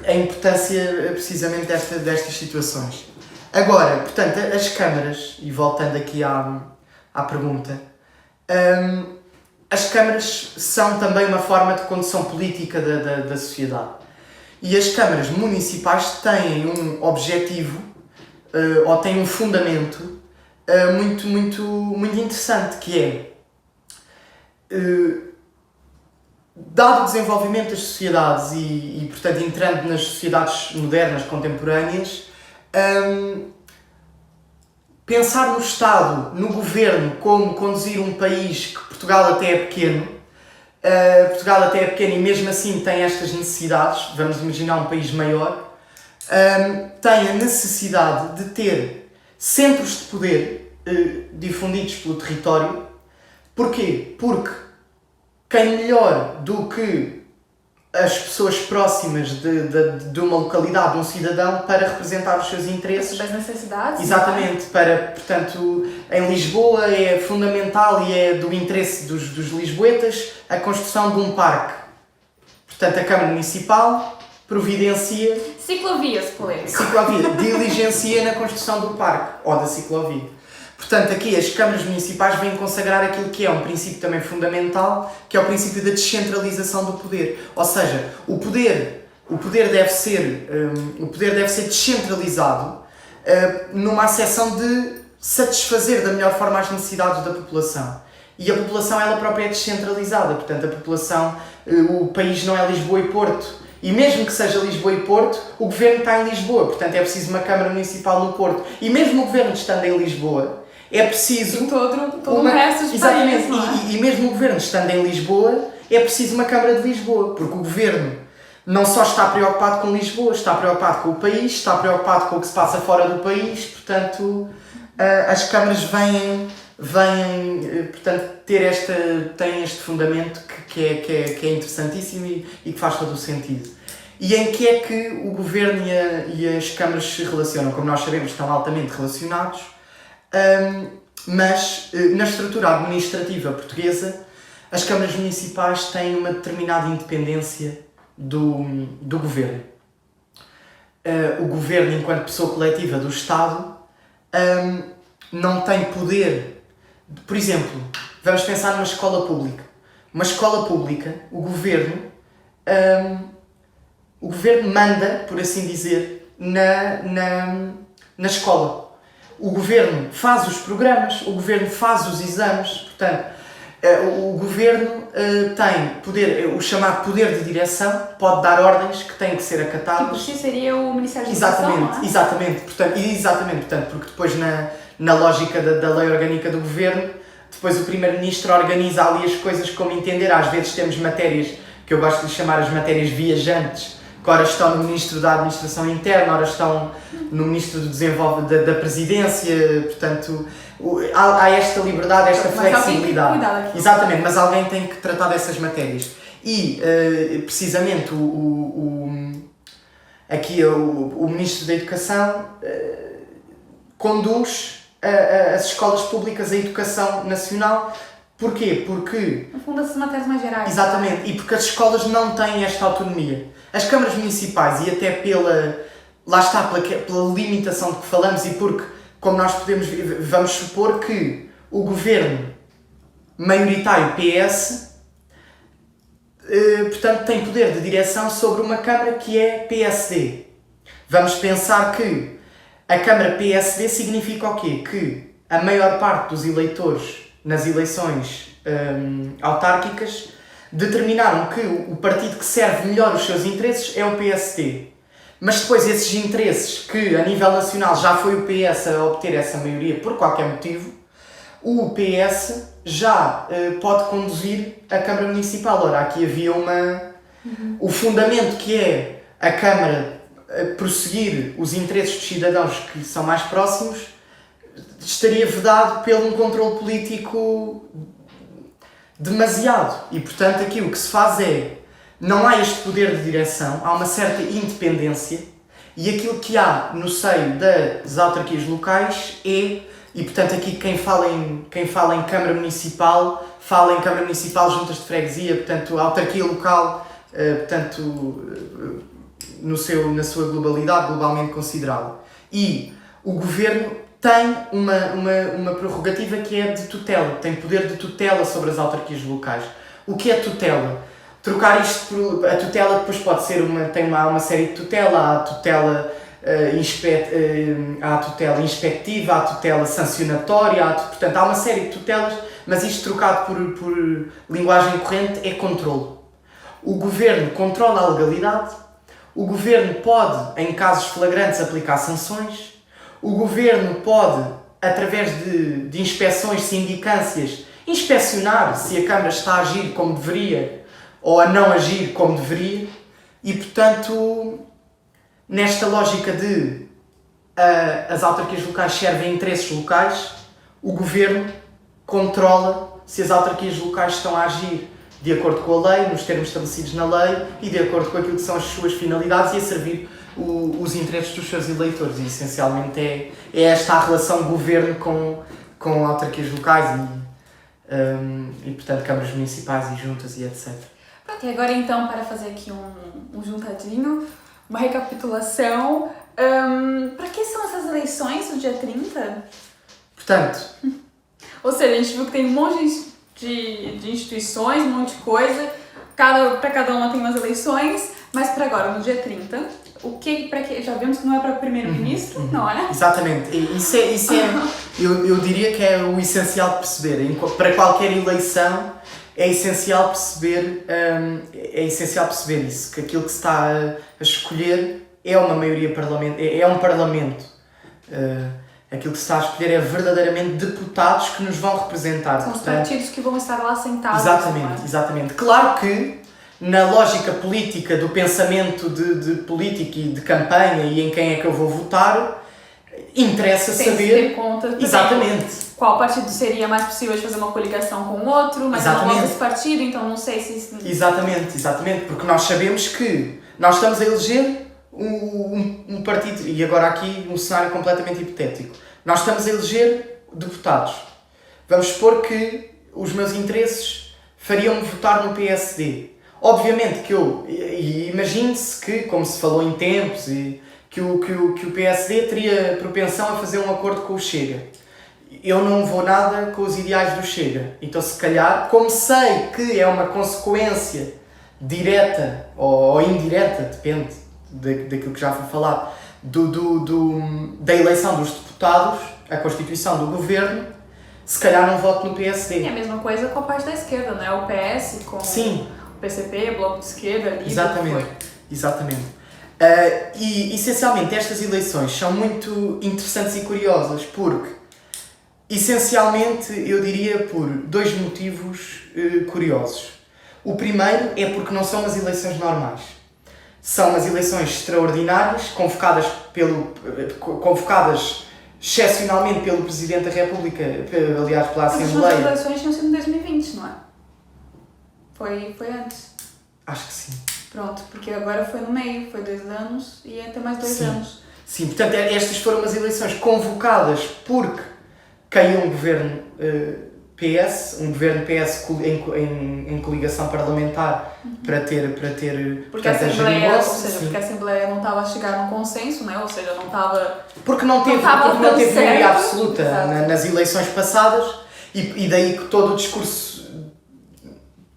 a importância precisamente destas situações. Agora, portanto, as câmaras, e voltando aqui à pergunta, as câmaras são também uma forma de condução política da sociedade. E as câmaras municipais têm um objetivo, ou têm um fundamento muito interessante, que é, dado o desenvolvimento das sociedades e, portanto, entrando nas sociedades modernas, contemporâneas, pensar no Estado, no governo, como conduzir um país que Portugal até é pequeno, e mesmo assim tem estas necessidades, vamos imaginar um país maior, tem a necessidade de ter centros de poder difundidos pelo território. Porquê? Porque quem melhor do que as pessoas próximas de uma localidade, de um cidadão, para representar os seus interesses. Das necessidades. Exatamente. Portanto, em Lisboa é fundamental e é do interesse dos lisboetas a construção de um parque. Portanto, a Câmara Municipal providencia... Ciclovias, polêmico. Ciclovia. Diligencia na construção do parque ou da ciclovia. Portanto, aqui as câmaras municipais vêm consagrar aquilo que é um princípio também fundamental, que é o princípio da descentralização do poder. Ou seja, o poder deve ser descentralizado numa acessão de satisfazer da melhor forma as necessidades da população. E a população ela própria é descentralizada. Portanto, a população, o país não é Lisboa e Porto. E mesmo que seja Lisboa e Porto, o governo está em Lisboa. Portanto, é preciso uma Câmara Municipal no Porto. E mesmo o governo estando em Lisboa, é preciso... todo o resto dos países, não é? E mesmo o governo estando em Lisboa, é preciso uma Câmara de Lisboa, porque o governo não só está preocupado com Lisboa, está preocupado com o país, está preocupado com o que se passa fora do país. Portanto, as câmaras vêm portanto, têm este fundamento que é interessantíssimo e que faz todo o sentido. E em que é que o governo e as câmaras se relacionam? Como nós sabemos, estão altamente relacionados. Mas na estrutura administrativa portuguesa, as câmaras municipais têm uma determinada independência do governo. O governo, enquanto pessoa coletiva do Estado, não tem poder. Por exemplo, vamos pensar numa escola pública. Uma escola pública, o governo manda, por assim dizer, na escola. O governo faz os programas, o governo faz os exames, portanto, o governo tem poder, o chamado poder de direção, pode dar ordens que têm que ser acatadas. Que seria o Ministério da Educação, não é? Exatamente, portanto, porque depois na lógica da lei orgânica do governo, depois o Primeiro-Ministro organiza ali as coisas como entender. Às vezes temos matérias que eu gosto de chamar as matérias viajantes, que ora estão no Ministro da Administração Interna, ora estão no Ministro da Presidência. Portanto, há esta liberdade, esta flexibilidade. Alguém tem que cuidar daquilo. Exatamente, mas alguém tem que tratar dessas matérias. E, precisamente, aqui o Ministro da Educação conduz as escolas públicas, a educação nacional, Porquê? Porque... No fundo, essas matérias mais gerais. Exatamente, e porque as escolas não têm esta autonomia. As câmaras municipais, e até lá está, pela limitação de que falamos, e porque, como nós vamos supor que o governo maioritário PS, portanto, tem poder de direção sobre uma câmara que é PSD. Vamos pensar que a câmara PSD significa o quê? Que a maior parte dos eleitores nas eleições autárquicas determinaram que o partido que serve melhor os seus interesses é o PSD. Mas depois esses interesses, que a nível nacional já foi o PS a obter essa maioria por qualquer motivo, o PS já pode conduzir a Câmara Municipal. Ora, aqui havia o fundamento que é a Câmara prosseguir os interesses dos cidadãos que são mais próximos, estaria vedado pelo um controle político demasiado. E, portanto, aqui o que se faz é, não há este poder de direção, há uma certa independência, e aquilo que há no seio das autarquias locais é, e portanto aqui quem fala em Câmara Municipal, fala em Câmara Municipal, juntas de freguesia, portanto a autarquia local, portanto na sua globalidade, globalmente considerável. E o Governo tem uma prerrogativa que é de tutela, tem poder de tutela sobre as autarquias locais. O que é tutela? Trocar isto por... A tutela depois pode ser há uma série de tutela, há a tutela, há a tutela inspectiva, há a tutela sancionatória, portanto há uma série de tutelas, mas isto trocado por linguagem corrente é controle. O Governo controla a legalidade, o Governo pode, em casos flagrantes, aplicar sanções, o Governo pode, através de inspeções, sindicâncias, inspecionar se a Câmara está a agir como deveria ou a não agir como deveria, e portanto, nesta lógica de as autarquias locais servem interesses locais, o Governo controla se as autarquias locais estão a agir de acordo com a lei, nos termos estabelecidos na lei, e de acordo com aquilo que são as suas finalidades, e a servir os interesses dos seus eleitores. E essencialmente é esta a relação do Governo com autarquias locais e portanto câmaras municipais e juntas e etc. Pronto, e agora então, para fazer aqui um juntadinho, uma recapitulação, para que são essas eleições do dia 30? Portanto... Ou seja, a gente viu que tem um monte de instituições, um monte de coisa, para cada uma tem umas eleições, mas para agora, no dia 30, já vimos que não é para primeiro-ministro, não é? Exatamente, isso é eu diria que é o essencial de perceber, para qualquer eleição é essencial perceber isso, que aquilo que se está a escolher é uma maioria parlamentar, é um parlamento. Aquilo que se está a escolher é verdadeiramente deputados que nos vão representar. São os partidos que vão estar lá sentados. Exatamente. Claro que, na lógica política do pensamento de política e de campanha e em quem é que eu vou votar, interessa saber... Tem que ter conta também. Exatamente. Qual partido seria mais possível de fazer uma coligação com o outro, mas eu não gosto desse partido, então não sei se... Exatamente, porque nós sabemos que nós estamos a eleger um partido, e agora aqui um cenário completamente hipotético. Nós estamos a eleger deputados. Vamos supor que os meus interesses fariam-me votar no PSD. Obviamente que imagine-se que, como se falou em tempos, que o PSD teria propensão a fazer um acordo com o Chega. Eu não vou nada com os ideais do Chega. Então, se calhar, como sei que é uma consequência direta ou indireta, depende daquilo que já foi falado, da eleição dos deputados, a constituição do Governo, se calhar não voto no PSD. É a mesma coisa com a parte da esquerda, não é? O PS com Sim. O PCP, Bloco de Esquerda, Livre. Exatamente. E, essencialmente, estas eleições são muito interessantes e curiosas porque, essencialmente, eu diria por dois motivos curiosos. O primeiro é porque não são umas eleições normais. São umas eleições extraordinárias, convocadas excepcionalmente pelo Presidente da República, aliás, pela Assembleia. As eleições tinham sido em 2020, não é? Foi antes. Acho que sim. Pronto, porque agora foi no meio, foi 2 anos e até mais 2 anos. Sim, portanto, estas foram umas eleições convocadas porque caiu um governo PS, um governo PS em coligação parlamentar para ter porque a Assembleia, ou geringonça, seja, porque a Assembleia não estava a chegar num consenso, né? Ou seja, não estava... Porque não teve maioria absoluta Exato. nas eleições passadas e daí que todo o discurso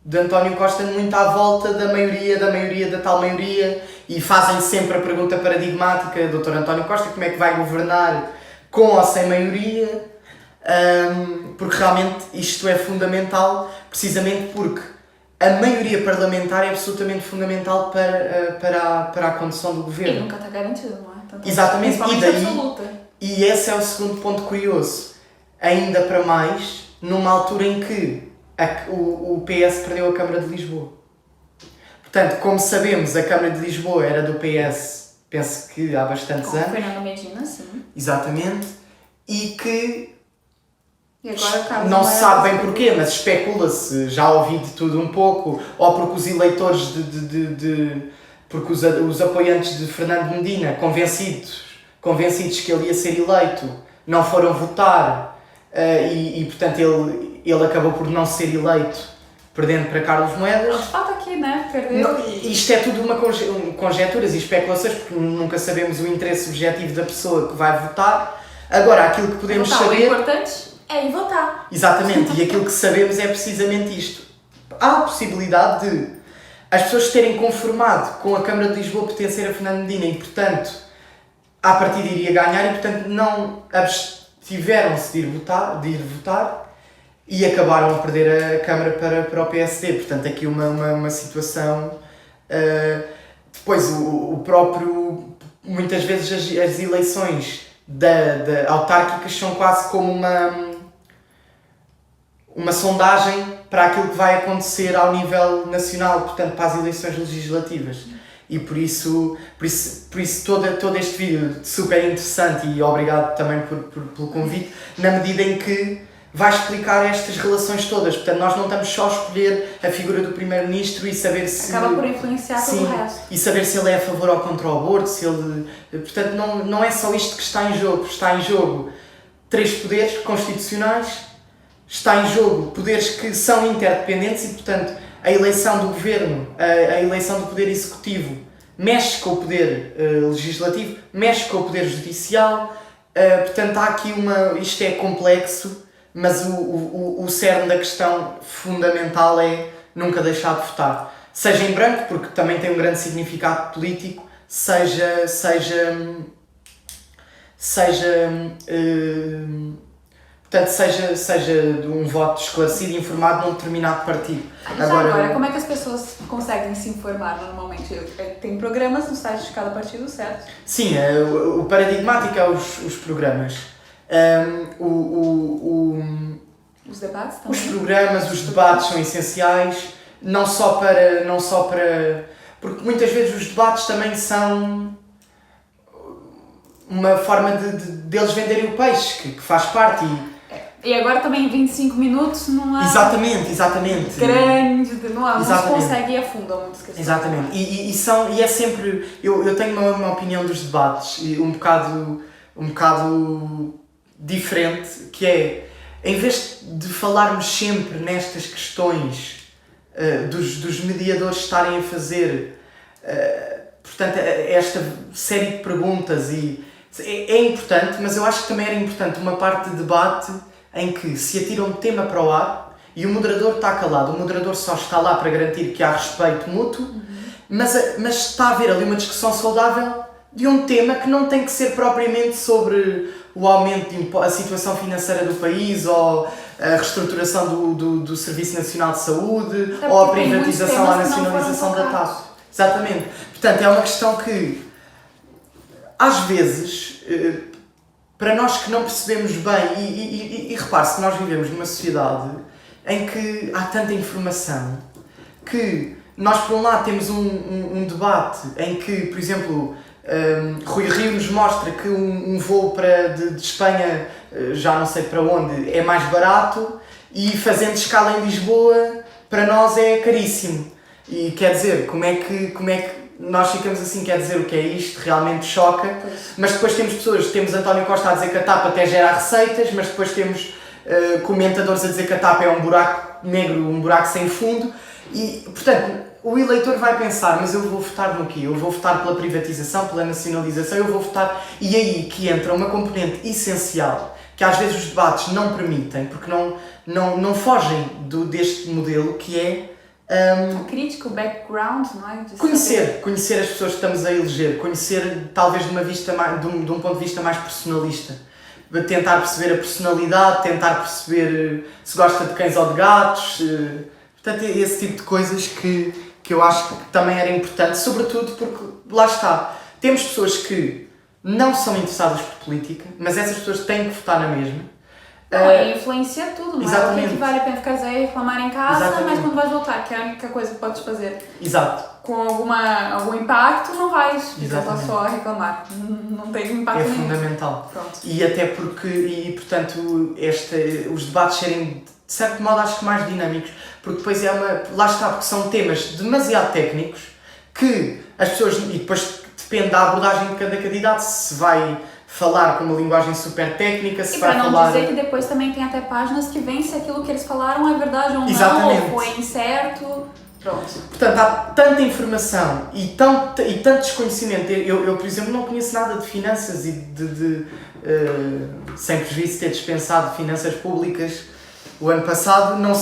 de António Costa muito à volta da tal maioria e fazem sempre a pergunta paradigmática, Dr. António Costa, como é que vai governar com ou sem maioria? Porque realmente isto é fundamental, precisamente porque a maioria parlamentar é absolutamente fundamental para a condução do governo. E nunca está garantido, não é? Tanto Exatamente, absoluta. E esse é o segundo ponto curioso, ainda para mais, numa altura em que o PS perdeu a Câmara de Lisboa. Portanto, como sabemos, a Câmara de Lisboa era do PS, penso que há bastantes anos. Fernando Medina, sim. Exatamente. E que E agora, não se sabe bem porquê, mas especula-se, já ouvi de tudo um pouco, ou porque os eleitores porque os apoiantes de Fernando Medina, convencidos que ele ia ser eleito, não foram votar e portanto ele acabou por não ser eleito, perdendo para Carlos Moedas. De fato aqui, né? Perdeu. Isto é tudo uma conjecturas e especulações, porque nunca sabemos o interesse objetivo da pessoa que vai votar. Agora, aquilo que podemos saber... O importante é ir votar. Exatamente, e aquilo que sabemos é precisamente isto. Há a possibilidade de as pessoas terem conformado com a Câmara de Lisboa pertencer a Fernando Medina e, portanto, à partida iria ganhar e, portanto, não abstiveram-se de ir votar e acabaram a perder a Câmara para o PSD. Portanto, aqui uma situação... depois, o próprio... Muitas vezes as eleições autárquicas são quase como uma sondagem para aquilo que vai acontecer ao nível nacional, portanto, para as eleições legislativas. E por isso todo este vídeo super interessante e obrigado também pelo convite, na medida em que vai explicar estas relações todas. Portanto, nós não estamos só a escolher a figura do Primeiro-Ministro e saber se... Acaba por influenciar todo o resto. E saber se ele é a favor ou contra o aborto, se ele... Portanto, não é só isto que está em jogo. Está em jogo 3 poderes constitucionais, está em jogo poderes que são interdependentes e, portanto, a eleição do governo, a eleição do poder executivo mexe com o poder legislativo, mexe com o poder judicial. Portanto, há aqui isto é complexo, mas o cerne da questão fundamental é nunca deixar de votar. Seja em branco, porque também tem um grande significado político, seja de um voto esclarecido e informado num determinado partido. Agora, como é que as pessoas conseguem se informar normalmente? Tem programas no site de cada partido, certo? Sim, o paradigmático é os programas. Os debates também? Os programas, os debates são essenciais, não só para... Porque muitas vezes os debates também são uma forma deles venderem o peixe, que faz parte. E agora também 25 minutos não há... Exatamente. Grande, não se consegue ir a fundo a muitas questões. Exatamente. E é sempre... Eu tenho uma opinião dos debates, um bocado diferente, que é, em vez de falarmos sempre nestas questões dos mediadores estarem a fazer portanto, esta série de perguntas é importante, mas eu acho que também era importante uma parte de debate em que se atira um tema para o ar e o moderador está calado. O moderador só está lá para garantir que há respeito mútuo, mas está a haver ali uma discussão saudável de um tema que não tem que ser propriamente sobre o aumento a situação financeira do país ou a reestruturação do Serviço Nacional de Saúde ou a privatização ou a nacionalização da TAP. Exatamente. Portanto, é uma questão que, às vezes, para nós que não percebemos bem, e repare-se que nós vivemos numa sociedade em que há tanta informação que nós, por um lado, temos um debate em que, por exemplo, Rui Rio nos mostra que um voo de Espanha, já não sei para onde, é mais barato e fazendo escala em Lisboa, para nós é caríssimo. E quer dizer, como é que nós ficamos assim, quer dizer, o que é isto? Realmente choca. Mas depois temos António Costa a dizer que a TAP até gera receitas, mas depois temos comentadores a dizer que a TAP é um buraco negro, um buraco sem fundo. E, portanto, o eleitor vai pensar, mas eu vou votar no quê? Eu vou votar pela privatização, pela nacionalização, eu vou votar... E aí que entra uma componente essencial, que às vezes os debates não permitem, porque não fogem deste modelo, que é... A crítica, o background, não é? Conhecer as pessoas que estamos a eleger, conhecer talvez de um ponto de vista mais personalista. Tentar perceber a personalidade, tentar perceber se gosta de cães ou de gatos... Portanto, é esse tipo de coisas que eu acho que também era importante, sobretudo porque, lá está, temos pessoas que não são interessadas por política, mas essas pessoas têm que votar na mesma. Influencia tudo, não é? Exatamente. O que vale a pena ficar a reclamar em casa, Exatamente. mas quando vais votar, que é a única coisa que podes fazer Exato. com algum impacto, não vais. Exatamente. Só a reclamar. Não tem impacto É nenhum. fundamental. Pronto. E até porque, portanto, os debates serem, de certo modo, acho que mais dinâmicos, porque depois lá está, porque são temas demasiado técnicos que as pessoas, e depois depende da abordagem de cada candidato, se vai falar com uma linguagem super técnica, se vai falar... E para não dizer que depois também tem até páginas que veem se aquilo que eles falaram é verdade ou Exatamente. não, ou foi incerto. Pronto. Portanto, há tanta informação e tanto desconhecimento. Eu, por exemplo, não conheço nada de finanças e sem prejuízo de ter dispensado finanças públicas o ano passado, não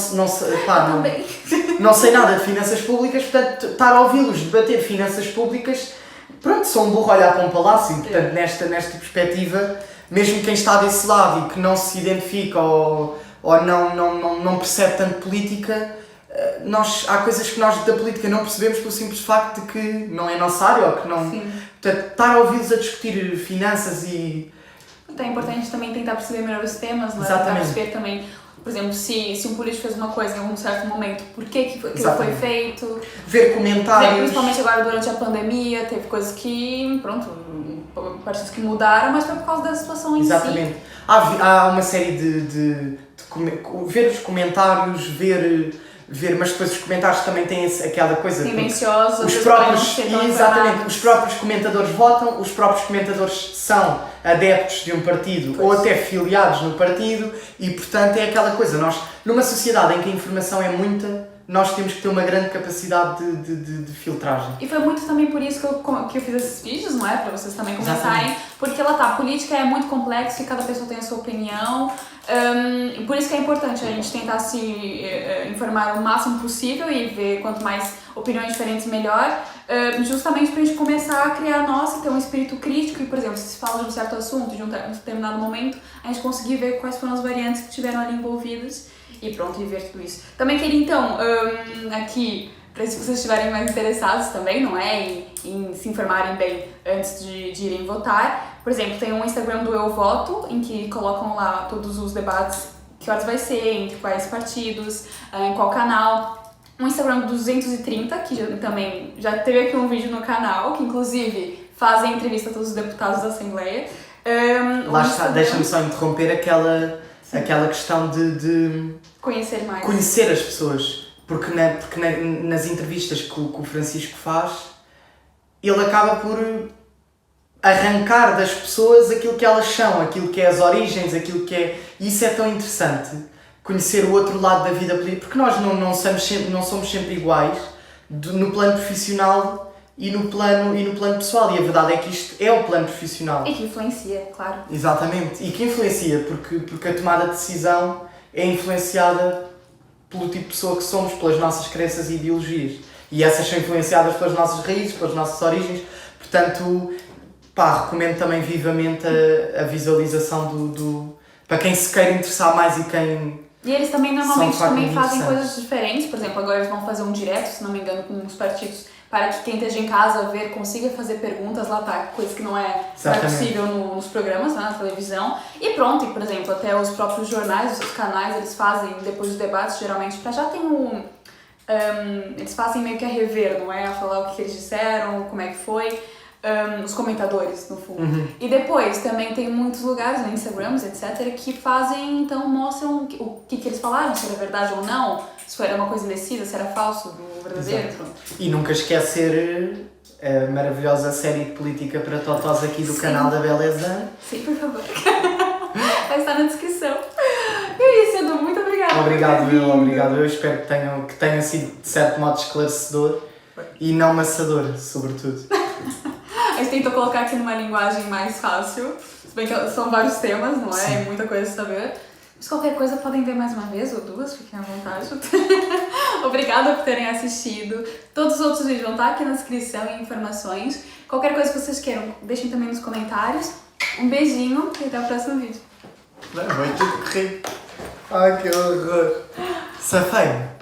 sei nada de finanças públicas, portanto, estar a ouvi-los debater finanças públicas, pronto, sou um burro a olhar para um palácio, e, portanto, nesta perspectiva, mesmo quem está desse lado e que não se identifica ou não percebe tanto política, há coisas que nós da política não percebemos pelo simples facto de que não é nossa área ou que não... Sim. Portanto, estar a ouvi-los a discutir finanças e... Então é importante também tentar perceber melhor os temas, não é? Exatamente. Tentar perceber também, por exemplo, se um político fez uma coisa em algum certo momento, por que aquilo foi feito. Ver comentários. Principalmente agora durante a pandemia, teve coisas que, pronto, partidos que mudaram, mas foi por causa da situação em si. Exatamente. Há uma série ver os comentários, mas depois os comentários também têm aquela coisa... Tendenciosos, os próprios comentadores votam, os próprios comentadores são adeptos de um partido ou até filiados no partido e, portanto, é aquela coisa. Nós, numa sociedade em que a informação é muita, nós temos que ter uma grande capacidade de filtragem. E foi muito também por isso que eu fiz esses vídeos, não é? Para vocês também começarem. Porque a política é muito complexa e cada pessoa tem a sua opinião. Por isso que é importante a gente tentar se informar o máximo possível e ver quanto mais opiniões diferentes melhor, justamente para a gente começar a criar a nossa, ter um espírito crítico e, por exemplo, se fala de um certo assunto, de um determinado momento, a gente conseguir ver quais foram as variantes que tiveram ali envolvidas e pronto, e ver tudo isso. Também queria então, aqui, para se vocês estiverem mais interessados também, não é? Em se informarem bem antes de irem votar. Por exemplo, tem um Instagram do Eu Voto, em que colocam lá todos os debates, que horas vai ser, entre quais partidos, em qual canal. Um Instagram do 230, que também já teve aqui um vídeo no canal, que inclusive fazem entrevista a todos os deputados da Assembleia. Lá está, deixa-me só interromper aquela questão de conhecer as pessoas. Porque nas entrevistas que o Francisco faz, ele acaba por arrancar das pessoas aquilo que elas são, aquilo que é as origens, aquilo que é... E isso é tão interessante, conhecer o outro lado da vida política, porque nós não somos sempre iguais no plano profissional e no plano pessoal, e a verdade é que isto é o plano profissional. E que influencia, claro. Exatamente, e que influencia, porque a tomada de decisão é influenciada pelo tipo de pessoa que somos, pelas nossas crenças e ideologias. E essas são influenciadas pelas nossas raízes, pelas nossas origens. Portanto, recomendo também vivamente a visualização para quem se queira interessar mais e quem... E eles também normalmente também fazem coisas diferentes. Por exemplo, agora eles vão fazer um direto, se não me engano, com os partidos, para que quem esteja em casa consiga fazer perguntas, lá tá, coisa que não é possível nos programas, né, na televisão. E pronto, e por exemplo, até os próprios jornais, os canais, eles fazem, depois dos debates, geralmente, para já tem eles fazem meio que a rever, não é? A falar o que eles disseram, como é que foi, os comentadores, no fundo. Uhum. E depois, também tem muitos lugares, né, Instagrams, etc., que fazem, então, mostram o que eles falaram, se era verdade ou não, se era uma coisa indecisa, se era falso, verdadeiro. E nunca esquecer a maravilhosa série de política para totós aqui do canal da Beleza. Sim, por favor. Vai estar na descrição. E é Obrigado, eu espero que tenha sido de certo modo esclarecedor e não maçador, sobretudo. A gente tentou colocar aqui numa linguagem mais fácil, se bem que são vários temas, não é? É muita coisa a saber. Mas qualquer coisa podem ver mais uma vez ou duas, fiquem à vontade. Obrigada por terem assistido. Todos os outros vídeos vão estar aqui na descrição e informações. Qualquer coisa que vocês queiram, deixem também nos comentários. Um beijinho e até o próximo vídeo. Vai ter que correr. Ai, que horror. Safei.